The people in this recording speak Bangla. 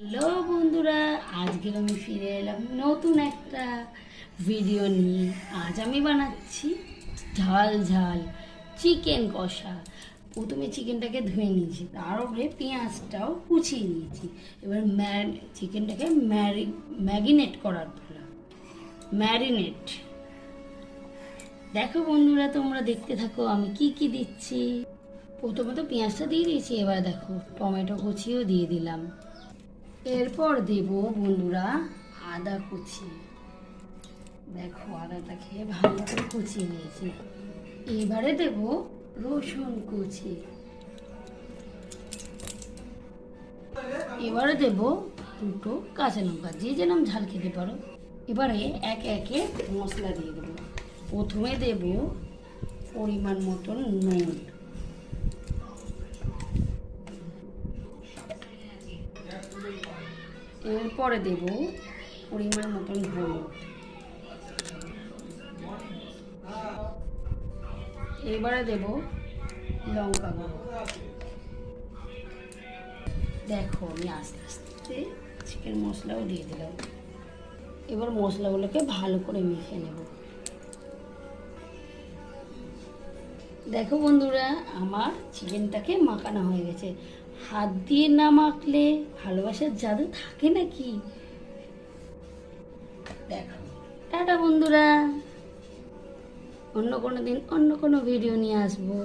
হ্যালো বন্ধুরা, আজকে আমি ফিরে এলাম নতুন একটা ভিডিও নিয়ে। আজ আমি বানাচ্ছি ঝাল ঝাল চিকেন কষা। প্রথমে চিকেনটাকে ধুয়ে নিয়েছি, তার উপরে পেঁয়াজটাও কুচিয়ে নিয়েছি। এবার চিকেনটাকে ম্যারিনেট করার পালা। ম্যারিনেট দেখো বন্ধুরা, তোমরা দেখতে থাকো আমি কি কি দিচ্ছি। প্রথমে তো পেঁয়াজটা দিয়ে দিয়েছি, এবার দেখো টমেটো কুচিও দিয়ে দিলাম। এরপর দেব বন্ধুরা আদা কুচি। দেখো আদাটা খেয়ে ভালো করে কুচিয়ে নিয়েছি। এবারে দেব রসুন কুচি। এবারে দেব দুটো কাঁচা লঙ্কা, যে যেরকম ঝাল খেতে পারো। এবারে একে একে মশলা দিয়ে দেবো। প্রথমে দেব পরিমাণ মতন নুন, এরপরে দেব পরিমাণ মতন হলুদ, এবারে দেব লঙ্কা গুঁড়ো। দেখো আমি আস্তে আস্তে চিকেন মশলাও দিয়ে দিলাম। এবার মশলাগুলোকে ভালো করে মেখে নেব। দেখো বন্ধুরা, আমার চিকেনটাকে মাখানো হয়ে গেছে। হাত দিয়ে না মাখলে ভালোবাসার জাদু থাকে নাকি? দেখো, টাটা বন্ধুরা, অন্য কোনো দিন অন্য কোনো ভিডিও নিয়ে আসবো।